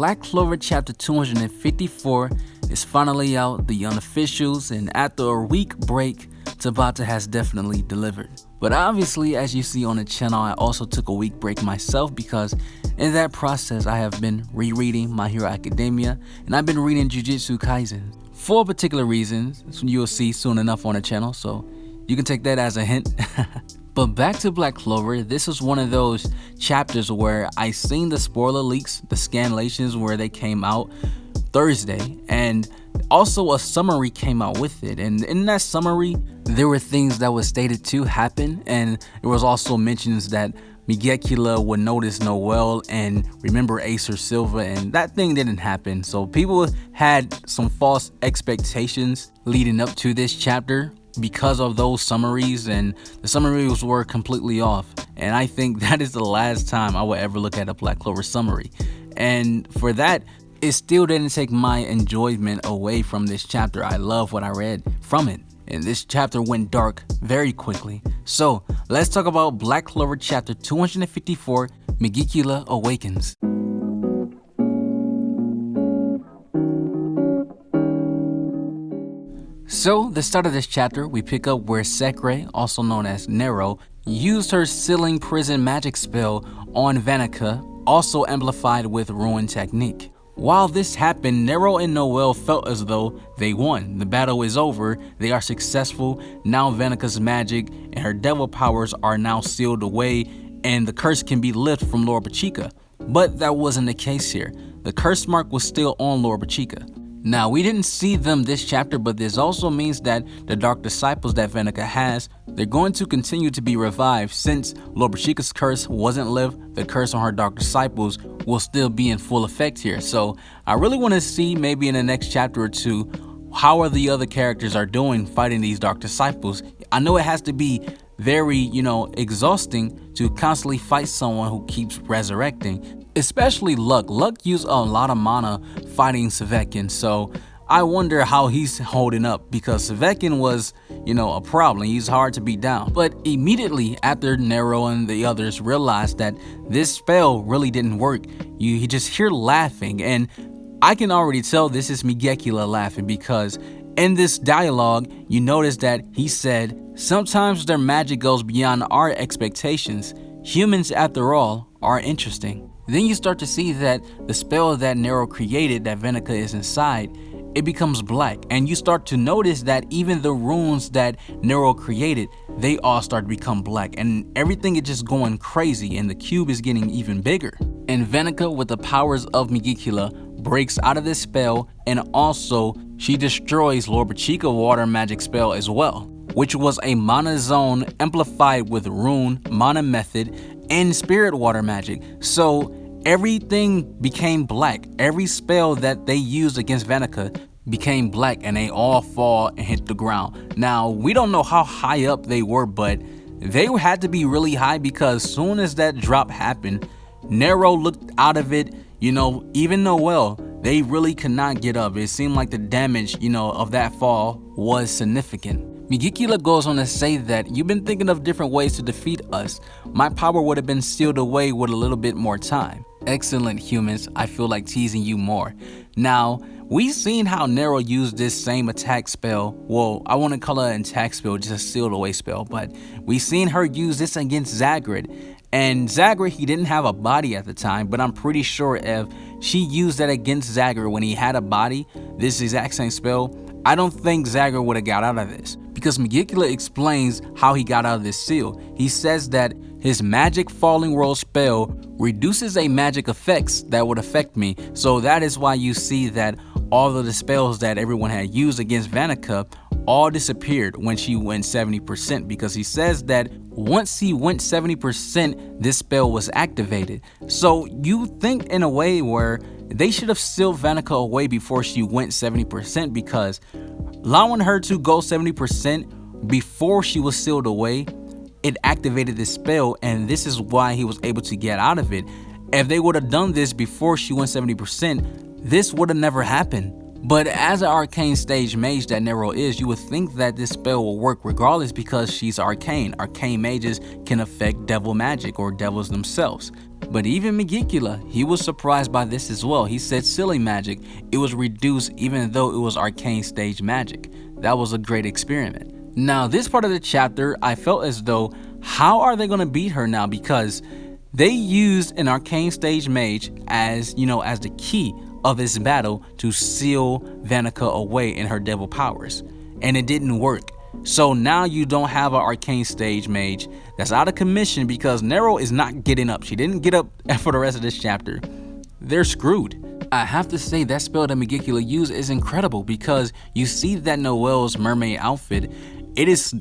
Black Clover Chapter 254 is finally out, the unofficials, and after a week break, Tabata has definitely delivered. But obviously, as you see on the channel, I also took a week break myself because in that process, I have been rereading My Hero Academia and I've been reading Jujutsu Kaisen for particular reasons you'll see soon enough on the channel, so you can take that as a hint. But back to Black Clover, this is one of those chapters where I seen the spoiler leaks, the scanlations where they came out Thursday, and also a summary came out with it. And in that summary, there were things that were stated to happen, and there was also mentions that Megicula would notice Noelle and remember Acer Silva, and that thing didn't happen. So people had some false expectations leading up to this chapter because of those summaries, and the summaries were completely off. And I think that is the last time I will ever look at a Black Clover summary. And for that, it still didn't take my enjoyment away from this chapter. I love what I read from it, and this chapter went dark very quickly. So let's talk about Black Clover Chapter 254, Megicula Awakens. So the start of this chapter, we pick up where Sekre, also known as Nero, used her sealing prison magic spell on Vanica, also amplified with Ruin Technique. While this happened, Nero and Noelle felt as though they won. The battle is over, they are successful. Now Vanica's magic and her devil powers are now sealed away, and the curse can be lifted from Loropechika. But that wasn't the case here. The curse mark was still on Loropechika. Now, we didn't see them this chapter, but this also means that the Dark Disciples that Vanica has, they're going to continue to be revived. Since Loropechika's curse wasn't lifted, the curse on her Dark Disciples will still be in full effect here. So I really want to see maybe in the next chapter or two, how are the other characters are doing fighting these Dark Disciples. I know it has to be very, exhausting to constantly fight someone who keeps resurrecting. Especially Luck. Luck used a lot of mana fighting Sevekin, so I wonder how he's holding up, because Sevekin was, a problem. He's hard to beat down. But immediately after Nero and the others realized that this spell really didn't work, you just hear laughing, and I can already tell this is Megicula laughing, because in this dialogue, you notice that he said, "Sometimes their magic goes beyond our expectations. Humans, after all, are interesting." Then you start to see that the spell that Nero created, that Vanica is inside, it becomes black. And you start to notice that even the runes that Nero created, they all start to become black. And everything is just going crazy, and the cube is getting even bigger. And Vanica, with the powers of Megicula, breaks out of this spell, and also she destroys Loropechika water magic spell as well, which was a mana zone amplified with rune, mana method, and spirit water magic. So everything became black. Every spell that they used against Vanica became black, and they all fall and hit the ground. Now, we don't know how high up they were, but they had to be really high, because soon as that drop happened, Nero looked out of it. Even Noelle, they really could not get up. It seemed like the damage, of that fall was significant. Megicula goes on to say that you've been thinking of different ways to defeat us. My power would have been sealed away with a little bit more time. Excellent, humans. I feel like teasing you more. Now, we've seen how Nero used this same attack spell. Well, I want to call it an attack spell, just a sealed away spell, but we've seen her use this against Zagrid. And Zagrid, he didn't have a body at the time, but I'm pretty sure if she used that against Zagrid when he had a body, this exact same spell, I don't think Zagrid would have got out of this. Because Megicula explains how he got out of this seal. He says that his magic falling world spell reduces a magic effects that would affect me. So that is why you see that all of the spells that everyone had used against Vanica all disappeared when she went 70%, because he says that once he went 70%, this spell was activated. So you think in a way where they should have sealed Vanica away before she went 70%, because allowing her to go 70% before she was sealed away, it activated this spell, and this is why he was able to get out of it. If they would have done this before she went 70%, this would have never happened. But as an arcane stage mage that Nero is, you would think that this spell will work regardless, because she's arcane. Arcane mages can affect devil magic or devils themselves. But even Megicula, he was surprised by this as well. He said sealing magic, it was reduced even though it was arcane stage magic. That was a great experiment. Now this part of the chapter, I felt as though, how are they going to beat her now? Because they used an arcane stage mage as, as the key of this battle to seal Vanica away in her devil powers. And it didn't work. So now you don't have an arcane stage mage that's out of commission because Nero is not getting up. She didn't get up for the rest of this chapter. They're screwed. I have to say that spell that Megicula used is incredible because you see that Noelle's mermaid outfit, it is,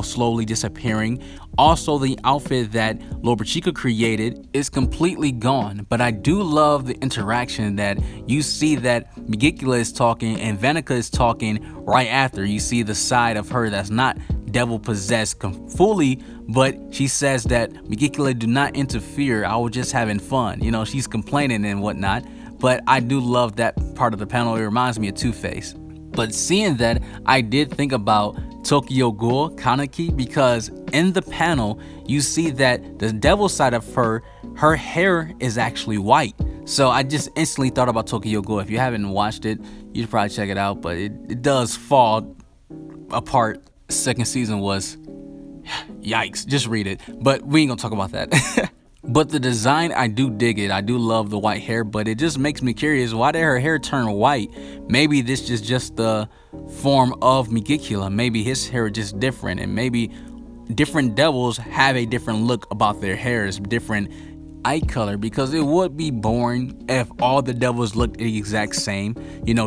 slowly disappearing. Also, the outfit that Loropechika created is completely gone. But I do love the interaction that you see that Megicula is talking and Vanica is talking right after. You see the side of her that's not devil possessed fully, but she says that Megicula, do not interfere. I was just having fun. She's complaining and whatnot. But I do love that part of the panel. It reminds me of Two-Face. But seeing that, I did think about Tokyo Ghoul Kaneki because in the panel, you see that the devil side of her hair is actually white. So I just instantly thought about Tokyo Ghoul. If you haven't watched it, you should probably check it out. But it does fall apart. Second season was yikes. Just read it. But we ain't gonna talk about that. But the design, I do dig it. I do love the white hair, but it just makes me curious, why did her hair turn white? Maybe this is just the form of Megicula. Maybe his hair is just different, and maybe different devils have a different look about their hairs, different eye color, because it would be boring if all the devils looked the exact same,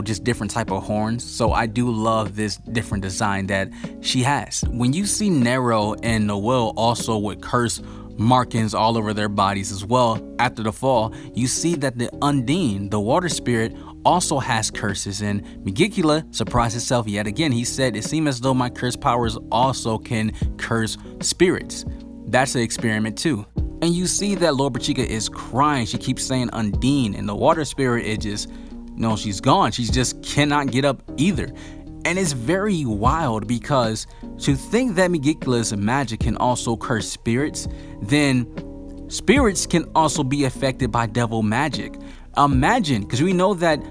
just different type of horns. So I do love this different design that she has. When you see Nero and Noelle also with curse markings all over their bodies as well after the fall, you see that the Undine, the water spirit, also has curses, and Megicula surprised himself yet again. He said, it seems as though my curse powers also can curse spirits. That's an experiment too. And you see that Loropechika is crying. She keeps saying Undine, and the water spirit is just, she's gone. She just cannot get up either. And it's very wild because to think that Megicula's magic can also curse spirits, then spirits can also be affected by devil magic. Imagine, because we know that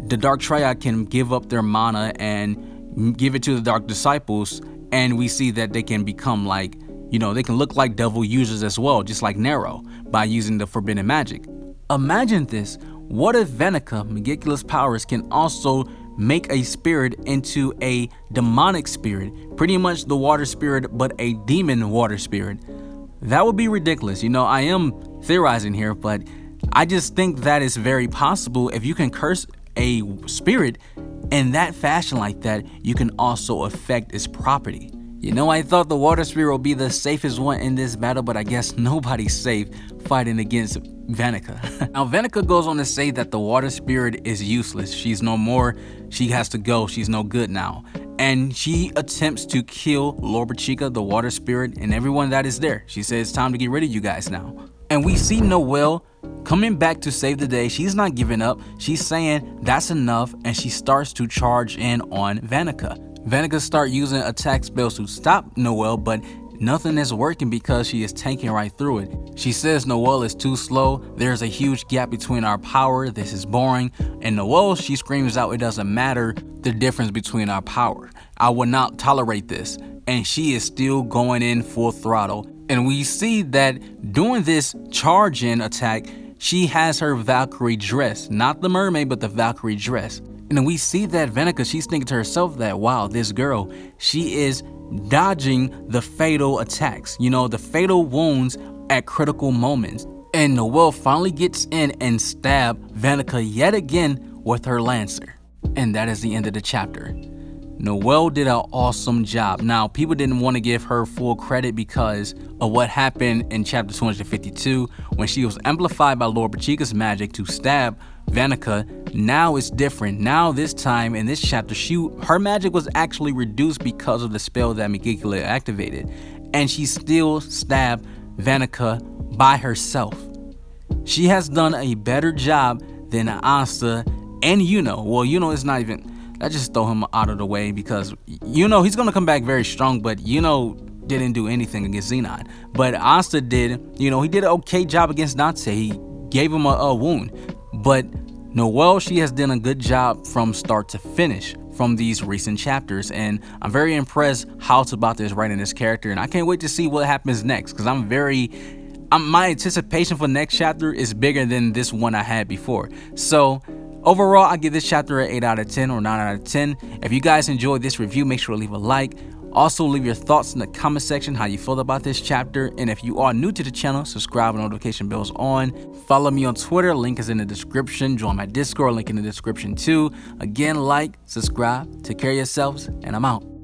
the Dark Triad can give up their mana and give it to the Dark Disciples, and we see that they can become like, they can look like devil users as well, just like Nero, by using the forbidden magic. Imagine this. What if Vanica, Megicula's powers, can also make a spirit into a demonic spirit, pretty much the water spirit, but a demon water spirit? That would be ridiculous. I am theorizing here, but I just think that is very possible. If you can curse a spirit in that fashion like that, you can also affect its property. I thought the water spirit would be the safest one in this battle, but I guess nobody's safe fighting against Vanica. Now, Vanica goes on to say that the water spirit is useless. She's no more. She has to go. She's no good now. And she attempts to kill Loropechika, the water spirit, and everyone that is there. She says, it's time to get rid of you guys now. And we see Noelle coming back to save the day. She's not giving up. She's saying that's enough, and she starts to charge in on Vanica. Vanica starts using attack spells to stop Noelle, but nothing is working because she is tanking right through it. She says Noelle is too slow. There's a huge gap between our power. This is boring. And Noelle, she screams out, it doesn't matter the difference between our power. I will not tolerate this. And she is still going in full throttle. And we see that doing this charge-in attack, she has her Valkyrie dress. Not the mermaid, but the Valkyrie dress. And we see that Vanica, she's thinking to herself that, wow, this girl, she is dodging the fatal attacks, the fatal wounds at critical moments. And Noelle finally gets in and stabs Vanica yet again with her lancer. And that is the end of the chapter. Noelle did an awesome job. Now, people didn't want to give her full credit because of what happened in chapter 252 when she was amplified by Loropechika's magic to stab Vanica. Now it's different. Now this time in this chapter, her magic was actually reduced because of the spell that Megicula activated, and she still stabbed Vanica by herself. She has done a better job than Asta and Well, it's not even. I just throw him out of the way because he's gonna come back very strong, but didn't do anything against Xenon. But Asta did, you know, he did an okay job against Dante. He gave him a wound. But Noelle, she has done a good job from start to finish from these recent chapters, and I'm very impressed how Tabata is writing this character, and I can't wait to see what happens next, because my anticipation for next chapter is bigger than this one I had before. So overall, I give this chapter an 8 out of 10 or 9 out of 10. If you guys enjoyed this review, make sure to leave a like. Also, leave your thoughts in the comment section how you feel about this chapter. And if you are new to the channel, subscribe and notification bells on. Follow me on Twitter, link is in the description. Join my Discord, link in the description too. Again, like, subscribe, take care of yourselves, and I'm out.